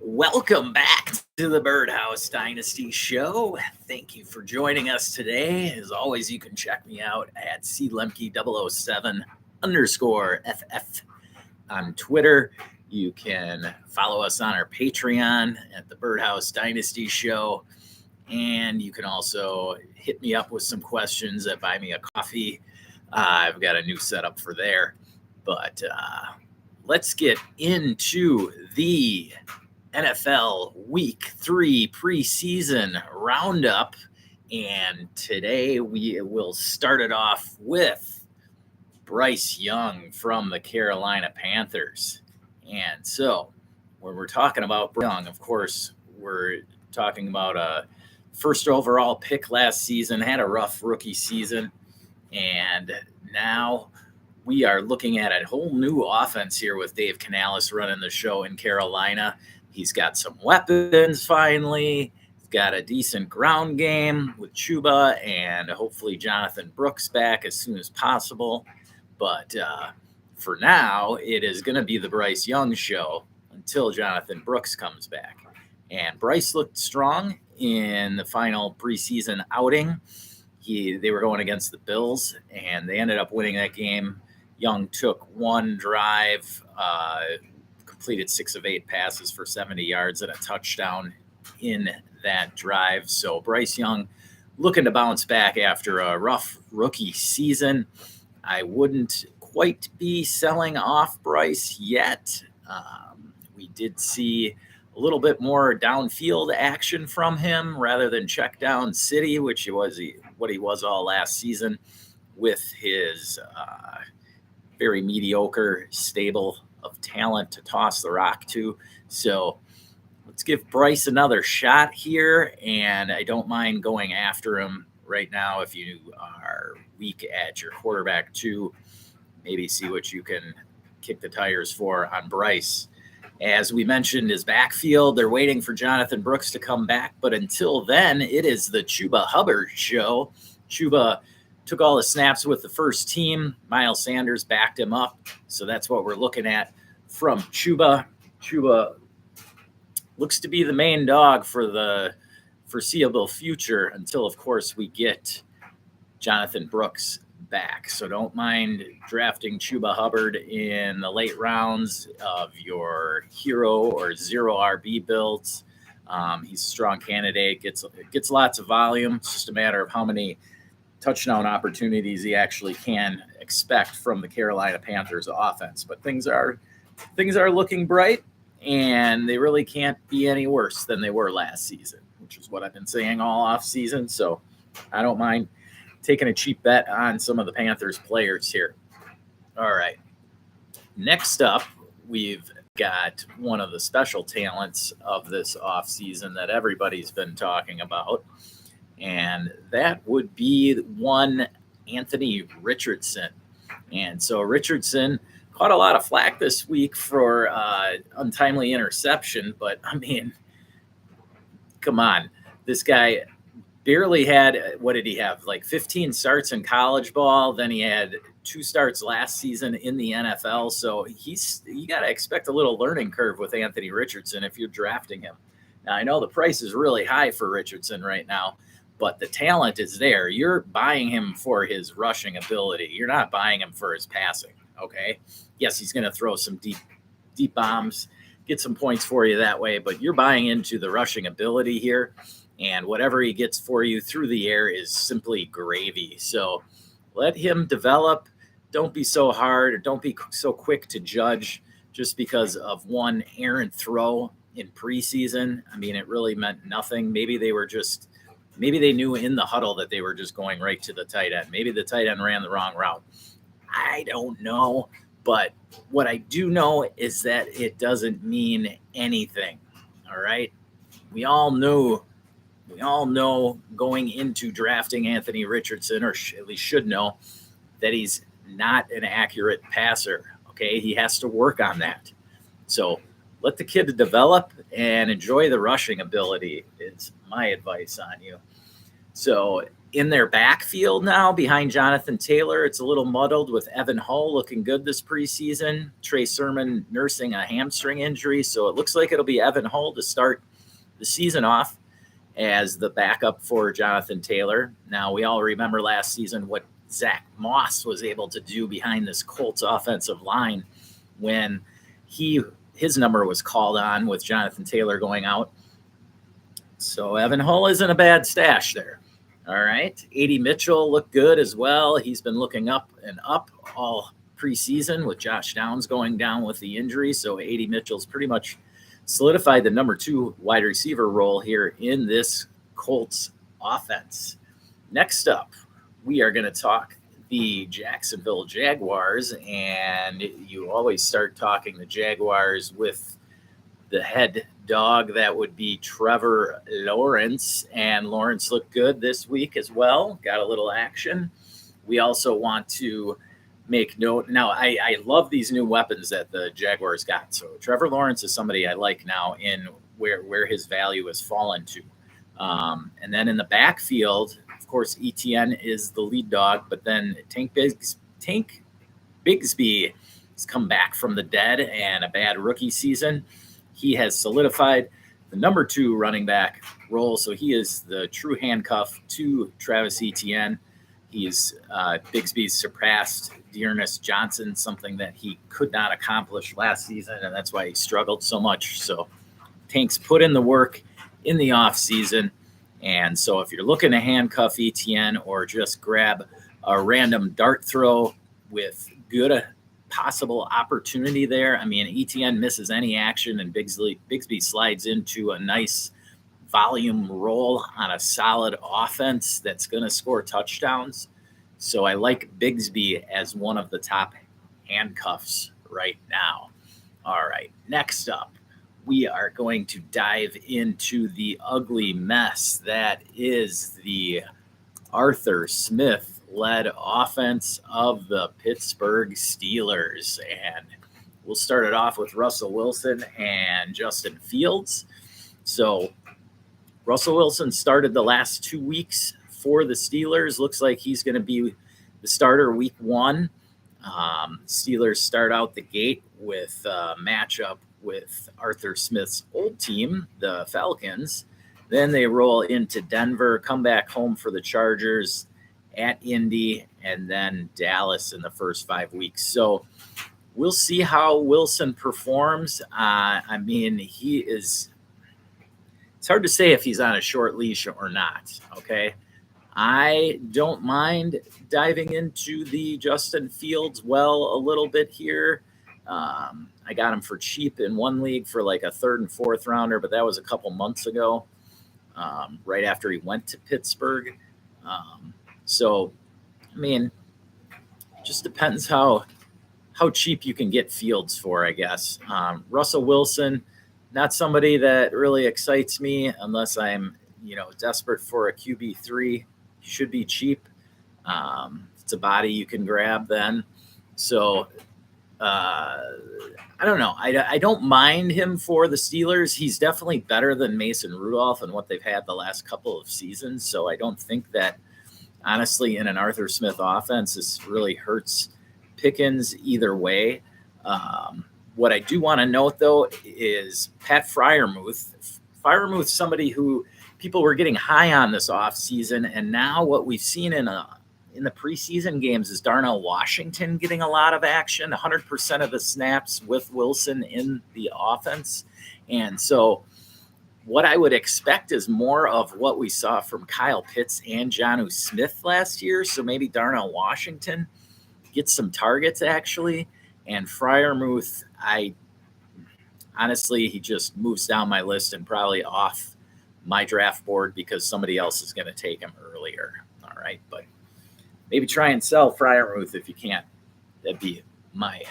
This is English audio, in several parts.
Welcome back to the Birdhouse Dynasty show. Thank you for joining us today. As always, you can check me out at clemke007_FF on Twitter. You can follow us on our Patreon at the Birdhouse Dynasty show. And you can also hit me up with some questions at Buy Me a Coffee. I've got a new setup for there. But let's get into the NFL Week 3 preseason roundup. And today we will start it off with Bryce Young from the Carolina Panthers. And so when we're talking about Young, of course, we're talking about a first overall pick last season, had a rough rookie season. And now we are looking at a whole new offense here with Dave Canales running the show in Carolina. He's got some weapons finally. He's got a decent ground game with Chuba and hopefully Jonathan Brooks back as soon as possible. But for now, it is going to be the Bryce Young show until Jonathan Brooks comes back. And Bryce looked strong in the final preseason outing. They were going against the Bills, and they ended up winning that game. Young took one drive, completed 6 of 8 passes for 70 yards and a touchdown in that drive. So Bryce Young looking to bounce back after a rough rookie season. I wouldn't quite be selling off Bryce yet. We did see a little bit more downfield action from him rather than check down city, which was what he was all last season with his very mediocre stable of talent to toss the rock to. So let's give Bryce another shot here, and I don't mind going after him right now if you are weak at your quarterback too. Maybe see what you can kick the tires for on Bryce. As we mentioned, his backfield, they're waiting for Jonathan Brooks to come back, but until then, it is the Chuba Hubbard show. Chuba took all the snaps with the first team. Miles Sanders backed him up. So that's what we're looking at from Chuba. Chuba looks to be the main dog for the foreseeable future until, of course, we get Jonathan Brooks back. So don't mind drafting Chuba Hubbard in the late rounds of your hero or zero RB builds. He's a strong candidate, gets lots of volume. It's just a matter of how many touchdown opportunities he actually can expect from the Carolina Panthers offense. But things are looking bright, and they really can't be any worse than they were last season, which is what I've been saying all off season. So I don't mind taking a cheap bet on some of the Panthers players here. All right. Next up, we've got one of the special talents of this offseason that everybody's been talking about. And that would be one Anthony Richardson. And so Richardson caught a lot of flack this week for untimely interception. But, I mean, come on. This guy barely had, what did he have, like 15 starts in college ball. Then he had 2 starts last season in the NFL. So you got to expect a little learning curve with Anthony Richardson if you're drafting him. Now, I know the price is really high for Richardson right now, but the talent is there. You're buying him for his rushing ability. You're not buying him for his passing, okay? Yes, he's going to throw some deep bombs, get some points for you that way, but you're buying into the rushing ability here, and whatever he gets for you through the air is simply gravy. So let him develop. Don't be so hard, or don't be so quick to judge just because of one errant throw in preseason. I mean, it really meant nothing. Maybe they knew in the huddle that they were just going right to the tight end. Maybe the tight end ran the wrong route. I don't know. But what I do know is that it doesn't mean anything. All right. We all know going into drafting Anthony Richardson, or at least should know, that he's not an accurate passer. Okay. He has to work on that. So let the kid develop and enjoy the rushing ability is my advice on you. So In their backfield now, behind Jonathan Taylor, it's a little muddled with Evan Hull looking good this preseason. Trey Sermon nursing a hamstring injury, so it looks like it'll be Evan Hull to start the season off as the backup for Jonathan Taylor. Now, we all remember last season what Zach Moss was able to do behind this Colts offensive line when his number was called on with Jonathan Taylor going out. So Evan Hull isn't a bad stash there. All right. A.D. Mitchell looked good as well. He's been looking up and up all preseason with Josh Downs going down with the injury. So A.D. Mitchell's pretty much solidified the number 2 wide receiver role here in this Colts offense. Next up, we are going to talk the Jacksonville Jaguars. And you always start talking the Jaguars with the head dog. That would be Trevor Lawrence, and Lawrence looked good this week as well. Got a little action. We also want to make note. Now, I love these new weapons that the Jaguars got. So Trevor Lawrence is somebody I like now in where his value has fallen to. And then in the backfield, of course, ETN is the lead dog, but then Tank Bigsby has come back from the dead and a bad rookie season. He has solidified the number 2 running back role, so he is the true handcuff to Travis Etienne. Bigsby's surpassed Dearness Johnson, something that he could not accomplish last season, and that's why he struggled so much. So Tank's put in the work in the offseason, and so if you're looking to handcuff Etienne or just grab a random dart throw with good possible opportunity there. I mean, ETN misses any action and Bigsby slides into a nice volume role on a solid offense that's going to score touchdowns. So I like Bigsby as one of the top handcuffs right now. All right, next up, we are going to dive into the ugly mess that is the Arthur Smith led offense of the Pittsburgh Steelers. And we'll start it off with Russell Wilson and Justin Fields. So Russell Wilson started the last 2 weeks for the Steelers. Looks like he's going to be the starter week 1. Steelers start out the gate with a matchup with Arthur Smith's old team, the Falcons. Then they roll into Denver, come back home for the Chargers, at Indy, and then Dallas in the first 5 weeks. So we'll see how Wilson performs. I mean, it's hard to say if he's on a short leash or not, okay? I don't mind diving into the Justin Fields well a little bit here. I got him for cheap in one league for like a 3rd and 4th rounder, but that was a couple months ago, right after he went to Pittsburgh. So, I mean, just depends how cheap you can get Fields for, I guess. Russell Wilson, not somebody that really excites me unless I'm, desperate for a QB3. He should be cheap. It's a body you can grab then. So, I don't know. I don't mind him for the Steelers. He's definitely better than Mason Rudolph and what they've had the last couple of seasons. So I don't think that, honestly, in an Arthur Smith offense, this really hurts Pickens either way. What I do want to note, though, is Pat Freiermuth. Freiermuth, somebody who people were getting high on this offseason, and now what we've seen in the preseason games is Darnell Washington getting a lot of action, 100% of the snaps with Wilson in the offense. And so what I would expect is more of what we saw from Kyle Pitts and Jonnu Smith last year. So maybe Darnell Washington gets some targets, actually. And Freiermuth, honestly, he just moves down my list and probably off my draft board because somebody else is going to take him earlier. All right. But maybe try and sell Freiermuth if you can't. That'd be my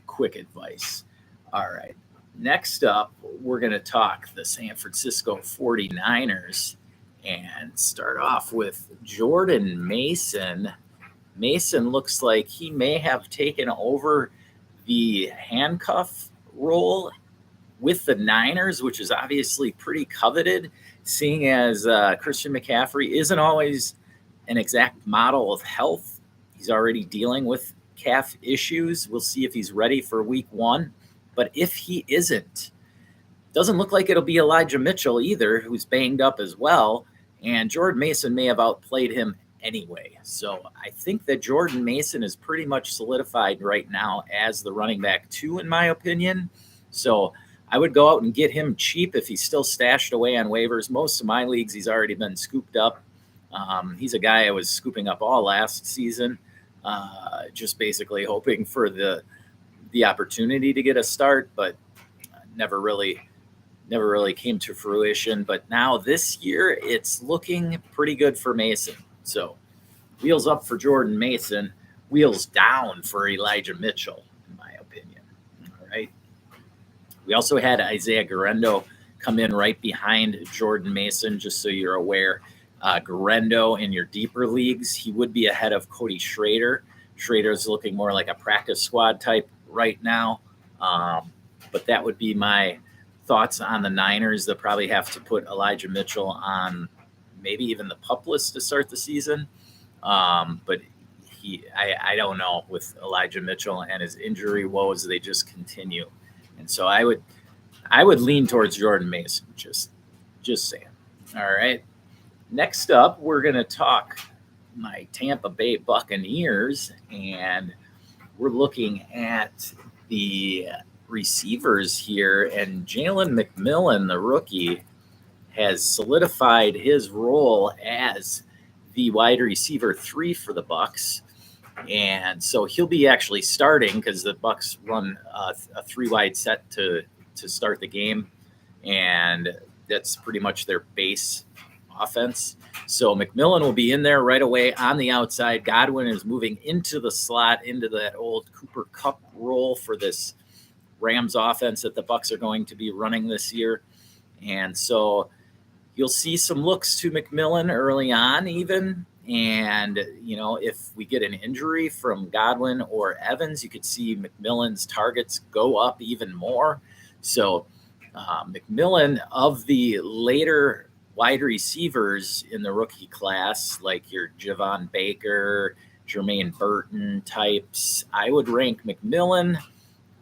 quick advice. All right. Next up, we're going to talk the San Francisco 49ers and start off with Jordan Mason. Mason looks like he may have taken over the handcuff role with the Niners, which is obviously pretty coveted, seeing as Christian McCaffrey isn't always an exact model of health. He's already dealing with calf issues. We'll see if he's ready for week 1. But if he isn't, doesn't look like it'll be Elijah Mitchell either, who's banged up as well. And Jordan Mason may have outplayed him anyway. So I think that Jordan Mason is pretty much solidified right now as the running back 2, in my opinion. So I would go out and get him cheap if he's still stashed away on waivers. Most of my leagues, he's already been scooped up. He's a guy I was scooping up all last season, just basically hoping for the opportunity to get a start, but never really came to fruition. But now this year, it's looking pretty good for Mason. So wheels up for Jordan Mason, wheels down for Elijah Mitchell, in my opinion. All right. We also had Isaiah Guerendo come in right behind Jordan Mason, just so you're aware. Guerendo in your deeper leagues, he would be ahead of Cody Schrader. Schrader's looking more like a practice squad type right now. But that would be my thoughts on the Niners. They'll probably have to put Elijah Mitchell on maybe even the PUP list to start the season. But I don't know, with Elijah Mitchell and his injury woes, they just continue. And so I would lean towards Jordan Mason, just saying. All right. Next up, we're going to talk my Tampa Bay Buccaneers, and we're looking at the receivers here. And Jalen McMillan, the rookie, has solidified his role as the wide receiver 3 for the Bucs. And so he'll be actually starting, because the Bucs run a 3-wide set to start the game, and that's pretty much their base offense. So McMillan will be in there right away on the outside. Godwin is moving into the slot, into that old Cooper Kupp role for this Rams offense that the Bucs are going to be running this year. And so you'll see some looks to McMillan early on even. And, if we get an injury from Godwin or Evans, you could see McMillan's targets go up even more. So McMillan, of the later wide receivers in the rookie class, like your Javon Baker, Jermaine Burton types, I would rank McMillan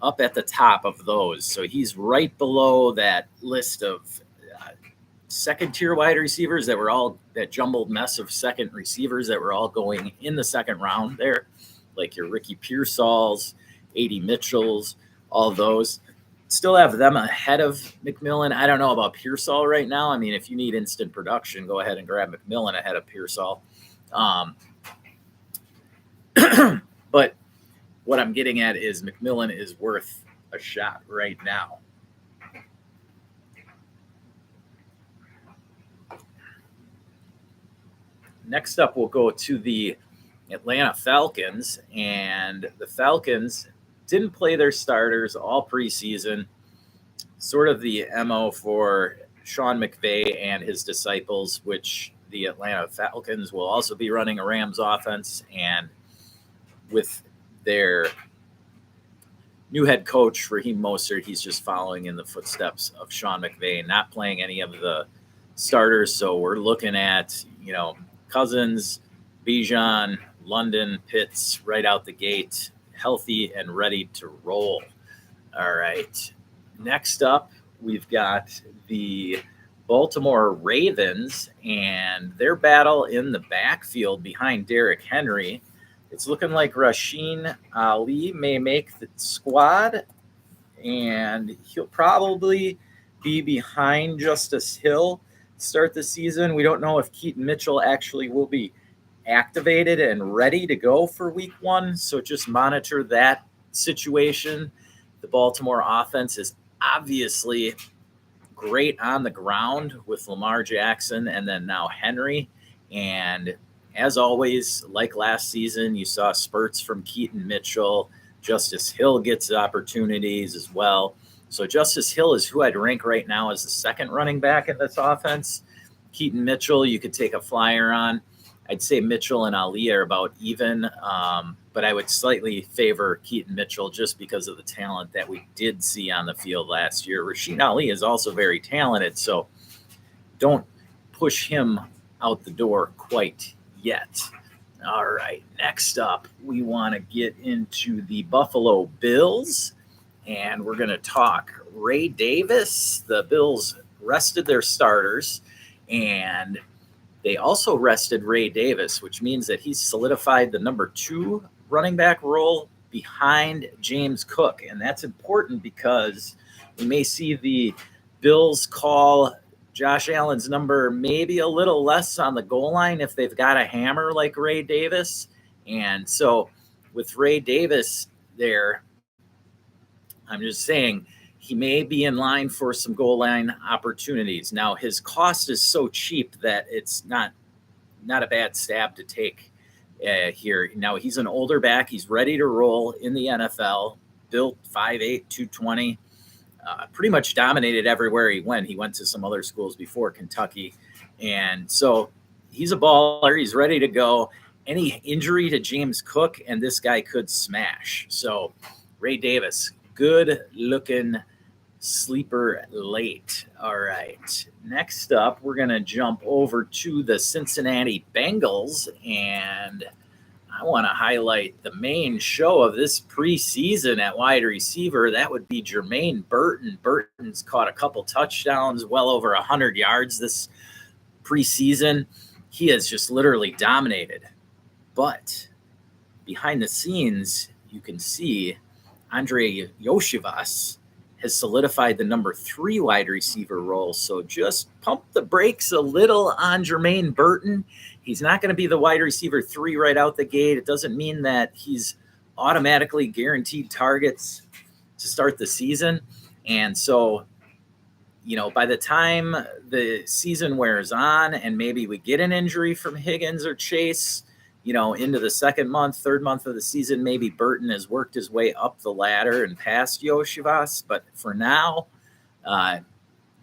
up at the top of those. So he's right below that list of second-tier wide receivers that jumbled mess of second receivers that were all going in the second round there, like your Ricky Pearsalls, A.D. Mitchells, all those. Still have them ahead of McMillan. I don't know about Pearsall right now. I mean, if you need instant production, go ahead and grab McMillan ahead of Pearsall. But what I'm getting at is McMillan is worth a shot right now. Next up, we'll go to the Atlanta Falcons, and the Falcons didn't play their starters all preseason. Sort of the MO for Sean McVay and his disciples, which the Atlanta Falcons will also be running a Rams offense. And with their new head coach, Raheem Mostert, he's just following in the footsteps of Sean McVay, not playing any of the starters. So we're looking at, Cousins, Bijan, London, Pitts right out the gate, healthy and ready to roll. All right. Next up, we've got the Baltimore Ravens and their battle in the backfield behind Derrick Henry. It's looking like Rasheen Ali may make the squad, and he'll probably be behind Justice Hill to start the season. We don't know if Keaton Mitchell actually will be activated and ready to go for week 1, so just monitor that situation. The Baltimore offense is obviously great on the ground with Lamar Jackson and then now Henry. And as always, like last season, you saw spurts from Keaton Mitchell. Justice Hill gets opportunities as well. So Justice Hill is who I'd rank right now as the second running back in this offense. Keaton Mitchell, you could take a flyer on. I'd say Mitchell and Ali are about even, but I would slightly favor Keaton Mitchell just because of the talent that we did see on the field last year. Rasheen Ali is also very talented, so don't push him out the door quite yet. All right, next up, we want to get into the Buffalo Bills, and we're going to talk Ray Davis. The Bills rested their starters, and they also rested Ray Davis, which means that he's solidified the number 2 running back role behind James Cook. And that's important because we may see the Bills call Josh Allen's number maybe a little less on the goal line if they've got a hammer like Ray Davis. And so with Ray Davis there, I'm just saying he may be in line for some goal line opportunities. Now, his cost is so cheap that it's not a bad stab to take here. Now, he's an older back. He's ready to roll in the NFL, built 5'8", 220, pretty much dominated everywhere he went. He went to some other schools before Kentucky. And so he's a baller. He's ready to go. Any injury to James Cook, and this guy could smash. So Ray Davis, good looking sleeper late. All right. Next up, we're going to jump over to the Cincinnati Bengals, and I want to highlight the main show of this preseason at wide receiver. That would be Jermaine Burton. Burton's caught a couple touchdowns, well over 100 yards this preseason. He has just literally dominated. But behind the scenes, you can see Andre Yoshivas has solidified the number 3 wide receiver role. So just pump the brakes a little on Jermaine Burton. He's not going to be the wide receiver 3 right out the gate. It doesn't mean that he's automatically guaranteed targets to start the season. And so, by the time the season wears on and maybe we get an injury from Higgins or Chase, into the second month, third month of the season, maybe Burton has worked his way up the ladder and past Yoshivas. But for now,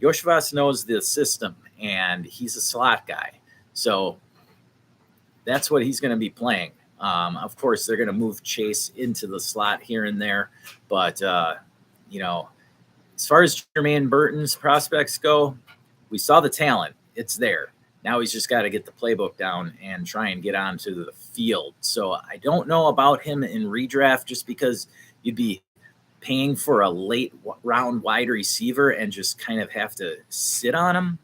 Yoshivas knows the system, and he's a slot guy. So that's what he's going to be playing. Of course, they're going to move Chase into the slot here and there. But, as far as Jermaine Burton's prospects go, we saw the talent. It's there. Now he's just got to get the playbook down and try and get onto the field. So I don't know about him in redraft, just because you'd be paying for a late round wide receiver and just kind of have to sit on him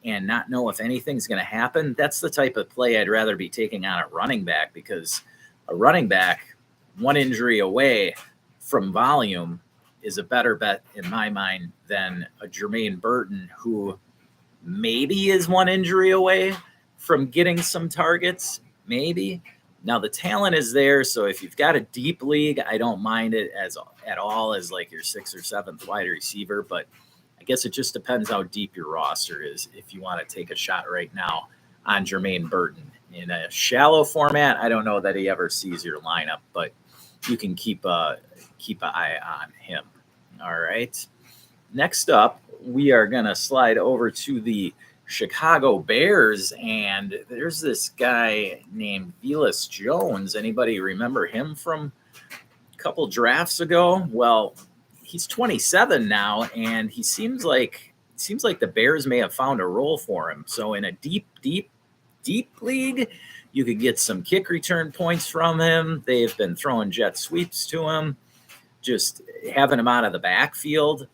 and not know if anything's going to happen. That's the type of play I'd rather be taking on a running back, because a running back, one injury away from volume, is a better bet in my mind than a Jermaine Burton, who maybe is one injury away from getting some targets, maybe. Now the talent is there, so if you've got a deep league, I don't mind it at all as like your 6th or 7th wide receiver, but I guess it just depends how deep your roster is if you want to take a shot right now on Jermaine Burton. In a shallow format, I don't know that he ever sees your lineup, but you can keep an eye on him. All right. Next up, we are going to slide over to the Chicago Bears, and there's this guy named Velus Jones. Anybody remember him from a couple drafts ago? Well, he's 27 now, and he seems like the Bears may have found a role for him. So in a deep league, you could get some kick return points from him. They've been throwing jet sweeps to him, just having him out of the backfield.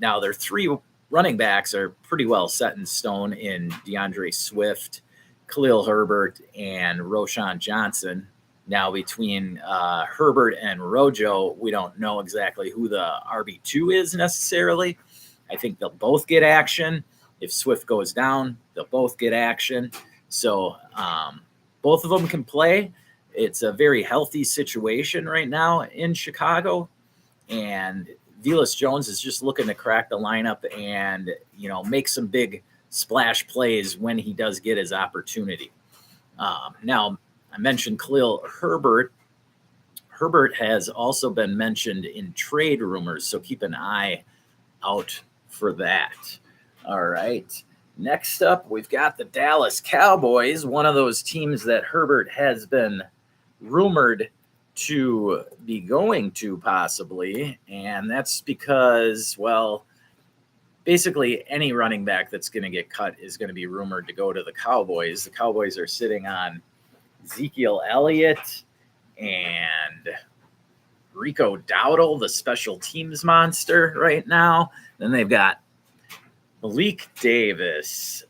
Now, their 3 running backs are pretty well set in stone in DeAndre Swift, Khalil Herbert, and Roschon Johnson. Now, between Herbert and Rojo, we don't know exactly who the RB2 is necessarily. I think they'll both get action. If Swift goes down, they'll both get action. So both of them can play. It's a very healthy situation right now in Chicago. And Velus Jones is just looking to crack the lineup and, make some big splash plays when he does get his opportunity. Now, I mentioned Khalil Herbert. Herbert has also been mentioned in trade rumors, so keep an eye out for that. All right. Next up, we've got the Dallas Cowboys, one of those teams that Herbert has been rumored to be going to possibly, and that's because, basically any running back that's going to get cut is going to be rumored to go to the Cowboys. The Cowboys are sitting on Ezekiel Elliott and Rico Dowdle, the special teams monster right now. Then they've got Malik Davis,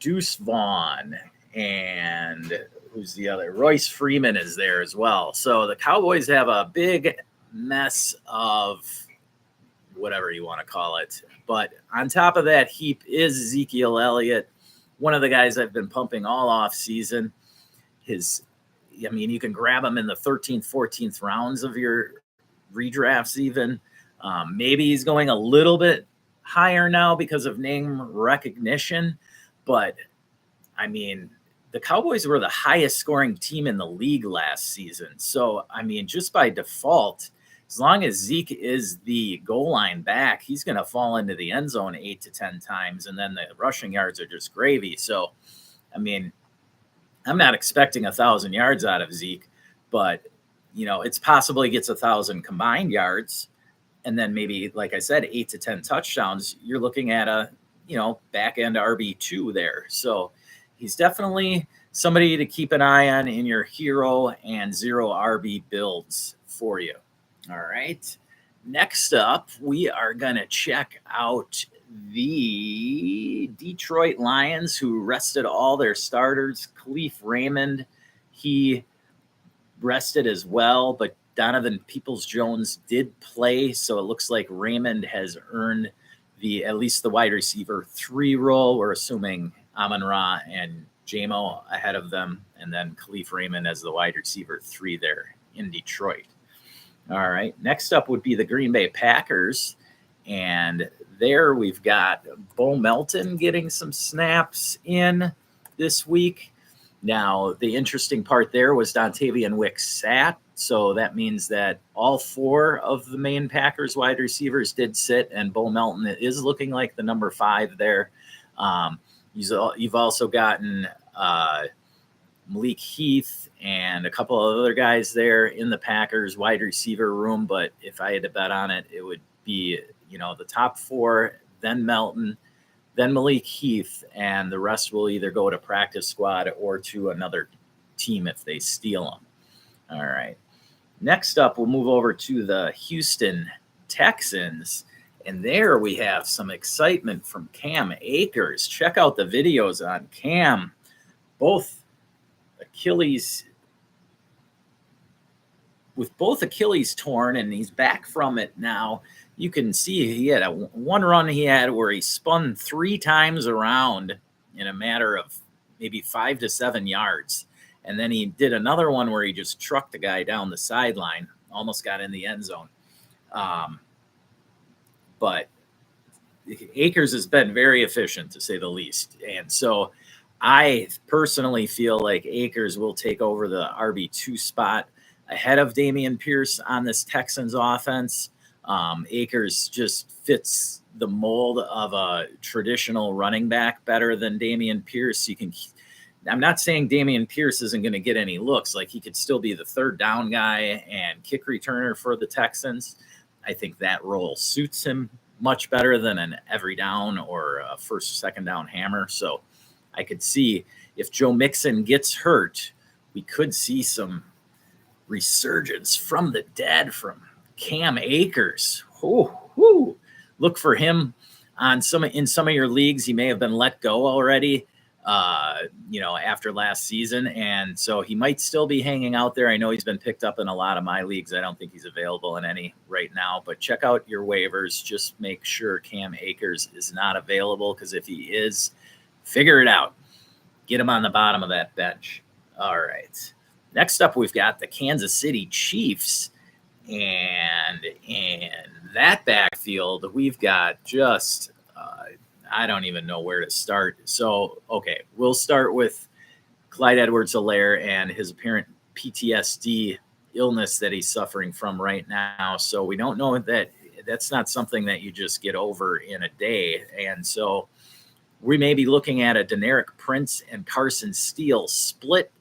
Deuce Vaughn, and who's the other? Royce Freeman is there as well. So the Cowboys have a big mess of whatever you want to call it. But on top of that heap is Ezekiel Elliott, one of the guys I've been pumping all off season. You can grab him in the 13th, 14th rounds of your redrafts even. Maybe he's going a little bit higher now because of name recognition. But, the Cowboys were the highest scoring team in the league last season. So, just by default, as long as Zeke is the goal line back, he's going to fall into the end zone 8 to 10 times, and then the rushing yards are just gravy. So, I'm not expecting 1,000 yards out of Zeke, but, it's possible he gets 1,000 combined yards, and then maybe, like I said, 8 to 10 touchdowns. You're looking at a, back end RB2 there. So he's definitely somebody to keep an eye on in your hero and zero RB builds for you. All right. Next up, we are going to check out the Detroit Lions, who rested all their starters. Khalif Raymond, he rested as well, but Donovan Peoples-Jones did play, so it looks like Raymond has earned at least the wide receiver 3 role. We're assuming Amon-Ra and Jamo ahead of them, and then Khalif Raymond as the wide receiver 3 there in Detroit. All right, next up would be the Green Bay Packers, and there we've got Bo Melton getting some snaps in this week. Now, the interesting part there was Dontavian Wicks sat, so that means that all 4 of the main Packers wide receivers did sit, and Bo Melton is looking like the number 5 there. You've also gotten Malik Heath and a couple of other guys there in the Packers wide receiver room, but if I had to bet on it, it would be, the top 4, then Melton, then Malik Heath, and the rest will either go to practice squad or to another team if they steal them. All right. Next up, we'll move over to the Houston Texans, and there we have some excitement from Cam Akers. Check out the videos on Cam. Both Achilles torn, and he's back from it now. You can see he had one run he had where he spun 3 times around in a matter of maybe 5 to 7 yards. And then he did another one where he just trucked the guy down the sideline, almost got in the end zone. But Akers has been very efficient, to say the least. And so I personally feel like Akers will take over the RB2 spot ahead of Dameon Pierce on this Texans offense. Akers just fits the mold of a traditional running back better than Dameon Pierce. I'm not saying Dameon Pierce isn't going to get any looks. Like, he could still be the 3rd down guy and kick returner for the Texans. I think that role suits him much better than an every down or a 1st or 2nd down hammer. So I could see if Joe Mixon gets hurt, we could see some resurgence from the dead from Cam Akers. Look for him in some of your leagues. He may have been let go already, after last season, and so he might still be hanging out there. I know he's been picked up in a lot of my leagues. I don't think he's available in any right now, but check out your waivers. Just make sure Cam Akers is not available, because if he is, figure it out. Get him on the bottom of that bench. All right. Next up, we've got the Kansas City Chiefs. And in that backfield, we've got just, I don't even know where to start. So, okay, we'll start with Clyde Edwards-Helaire and his apparent PTSD illness that he's suffering from right now. So we don't know that that's not something that you just get over in a day. And so we may be looking at a Deneric Prince and Carson Steele split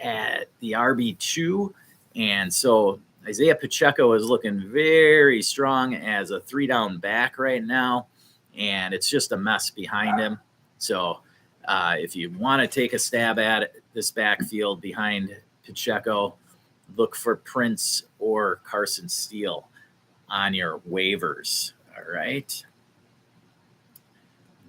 at the RB2. And so Isaiah Pacheco is looking very strong as a 3-down back right now. and it's just a mess behind him. So if you want to take a stab at this backfield behind Pacheco, look for Prince or Carson Steele on your waivers. All right.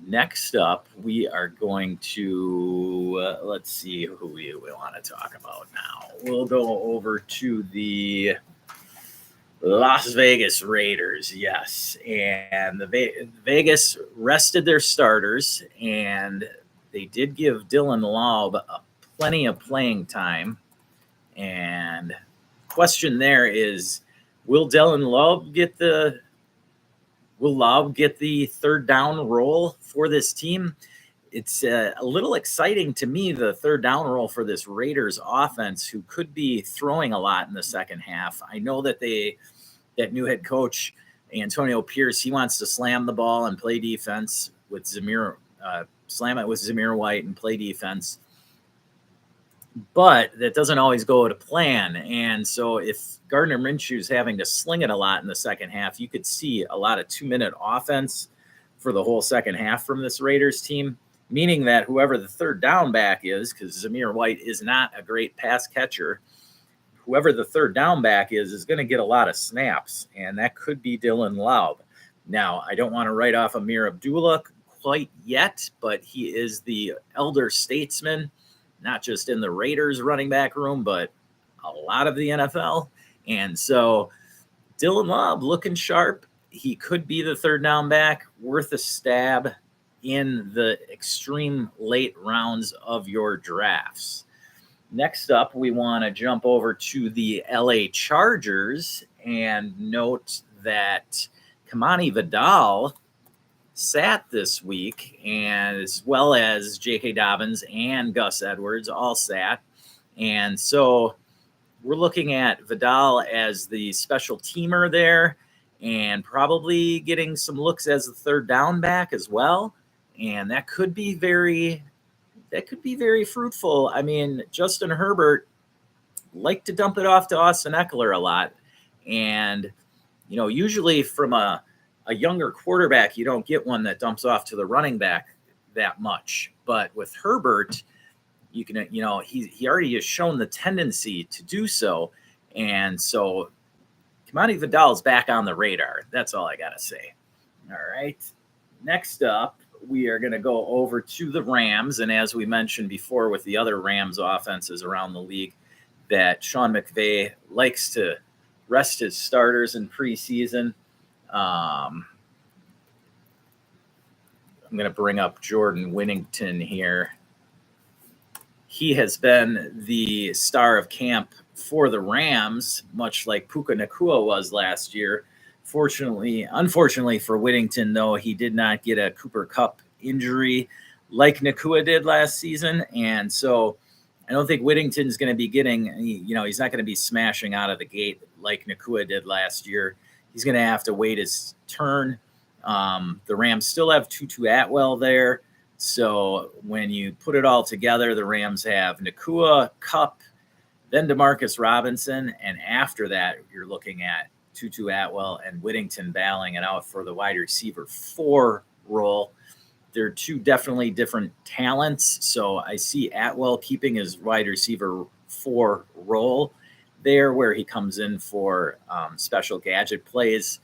Next up, we are going to, let's see who we want to talk about now. We'll go over to the Las Vegas Raiders, yes. And the Vegas rested their starters, and they did give Dylan Laub plenty of playing time. And question there is, will Laub get the third down role for this team? It's a little exciting to me, the third down role for this Raiders offense, who could be throwing a lot in the second half. I know that that new head coach, Antonio Pierce, he wants to slam the ball and play defense with slam it with Zamir White and play defense. But that doesn't always go to plan. And so if Gardner Minshew's having to sling it a lot in the second half, you could see a lot of 2-minute offense for the whole second half from this Raiders team, meaning that whoever the third down back is, because Zamir White is not a great pass catcher, whoever the third down back is going to get a lot of snaps, and that could be Dylan Laub. Now, I don't want to write off Amir Abdullah quite yet, but he is the elder statesman, not just in the Raiders running back room, but a lot of the NFL. And so Dylan Laub looking sharp. He could be the third down back, worth a stab in the extreme late rounds of your drafts. Next up, we want to jump over to the LA Chargers and note that Kamani Vidal sat this week, and as well as J.K. Dobbins and Gus Edwards all sat. And so we're looking at Vidal as the special teamer there and probably getting some looks as the third down back as well. And that could be very fruitful. I mean, Justin Herbert liked to dump it off to Austin Eckler a lot. And, usually from a younger quarterback, you don't get one that dumps off to the running back that much. But with Herbert, you can, he already has shown the tendency to do so. And so Kamani Vidal is back on the radar. That's all I got to say. All right. Next up, we are going to go over to the Rams. And as we mentioned before with the other Rams offenses around the league, that Sean McVay likes to rest his starters in preseason. I'm going to bring up Jordan Winnington here. He has been the star of camp for the Rams, much like Puka Nacua was last year. Unfortunately for Whittington, though, he did not get a Cooper Kupp injury like Nacua did last season. And so I don't think Whittington's going to be getting, he's not going to be smashing out of the gate like Nacua did last year. He's going to have to wait his turn. The Rams still have Tutu Atwell there. So when you put it all together, the Rams have Nacua, Kupp, then Demarcus Robinson. And after that, you're looking at Tutu Atwell and Whittington battling it out for the wide receiver 4 role. They're two definitely different talents. So I see Atwell keeping his wide receiver 4 role there, where he comes in for special gadget plays.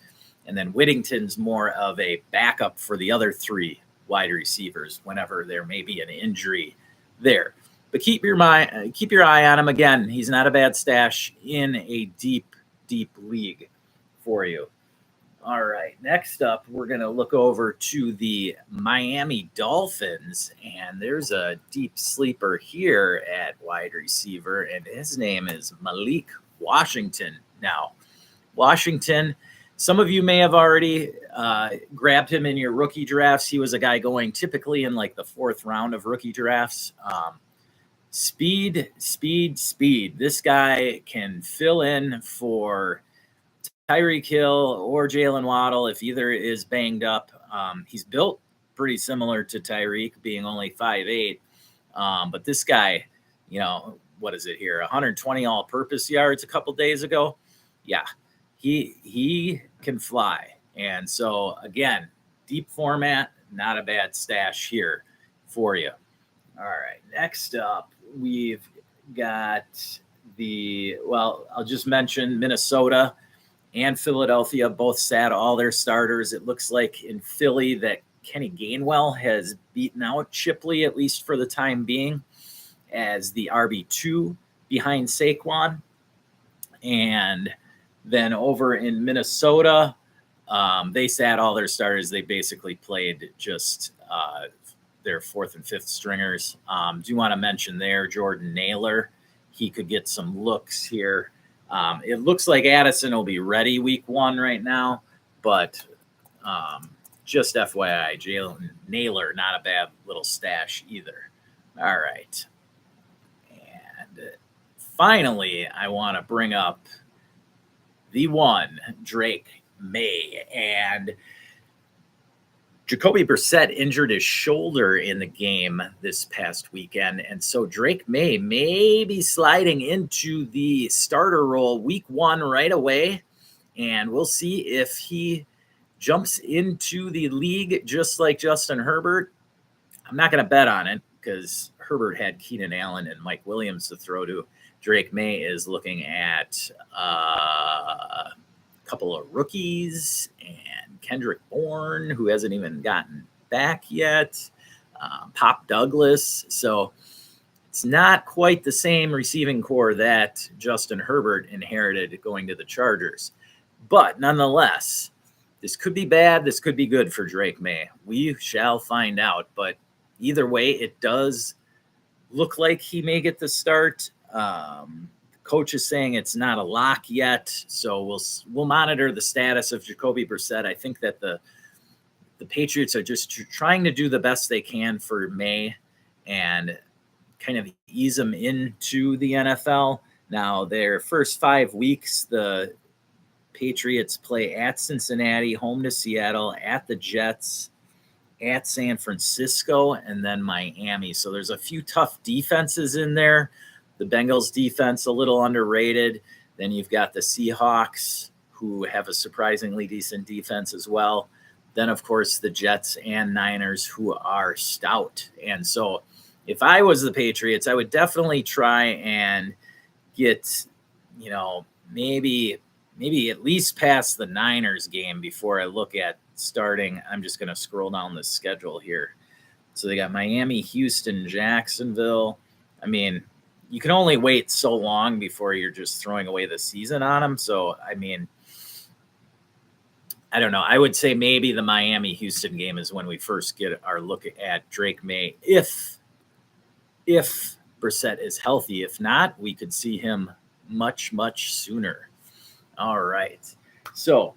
And then Whittington's more of a backup for the other 3 wide receivers whenever there may be an injury there. But keep your eye on him. Again, he's not a bad stash in a deep league for you. All right, next up, we're going to look over to the Miami Dolphins, and there's a deep sleeper here at wide receiver, and his name is Malik Washington. Now, Washington, some of you may have already grabbed him in your rookie drafts. He was a guy going typically in like the 4th round of rookie drafts. Speed. This guy can fill in for Tyreek Hill or Jalen Waddle if either is banged up. He's built pretty similar to Tyreek, being only 5'8". But this guy, what is it here? 120 all-purpose yards a couple days ago. Yeah, he can fly. And so, again, deep format, not a bad stash here for you. All right, next up, we've got I'll just mention Minnesota and Philadelphia both sat all their starters. It looks like in Philly that Kenny Gainwell has beaten out Shipley, at least for the time being, as the RB2 behind Saquon. And then over in Minnesota, they sat all their starters. They basically played just their fourth and fifth stringers. Do you want to mention there Jordan Naylor? He could get some looks here. It looks like Addison will be ready week 1 right now, but just FYI, Jalen Naylor, not a bad little stash either. All right. And finally, I want to bring up the one, Drake May. And Jacoby Brissett injured his shoulder in the game this past weekend. And so Drake May be sliding into the starter role week 1 right away. And we'll see if he jumps into the league just like Justin Herbert. I'm not going to bet on it because Herbert had Keenan Allen and Mike Williams to throw to. Drake May is looking at a couple of rookies and Kendrick Bourne, who hasn't even gotten back yet, Pop Douglas. So it's not quite the same receiving core that Justin Herbert inherited going to the Chargers. But nonetheless, this could be bad. This could be good for Drake May. We shall find out. But either way, it does look like he may get the start. Coach is saying it's not a lock yet, so we'll monitor the status of Jacoby Brissett. I think that the Patriots are just trying to do the best they can for May and kind of ease him into the NFL. Now, their first 5 weeks, the Patriots play at Cincinnati, home to Seattle, at the Jets, at San Francisco, and then Miami. So there's a few tough defenses in there. The Bengals defense, a little underrated. Then you've got the Seahawks, who have a surprisingly decent defense as well. Then, of course, the Jets and Niners, who are stout. And so if I was the Patriots, I would definitely try and get, maybe at least past the Niners game before I look at starting. I'm just going to scroll down the schedule here. So they got Miami, Houston, Jacksonville. I mean, you can only wait so long before you're just throwing away the season on them. So, I mean, I don't know. I would say maybe the Miami-Houston game is when we first get our look at Drake May. If Brissett is healthy. If not, we could see him much, much sooner. All right. So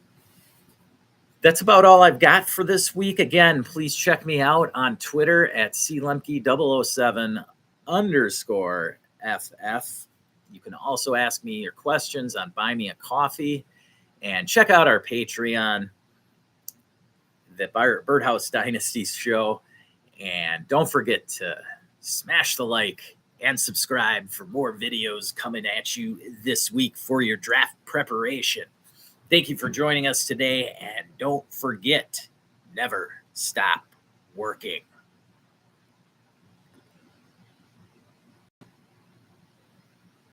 that's about all I've got for this week. Again, please check me out on Twitter at clemke007_FF. You can also ask me your questions on Buy Me a Coffee, and check out our Patreon, the Birdhouse Dynasty show. And don't forget to smash the like and subscribe for more videos coming at you this week for your draft preparation. Thank you for joining us today, and don't forget, never stop working.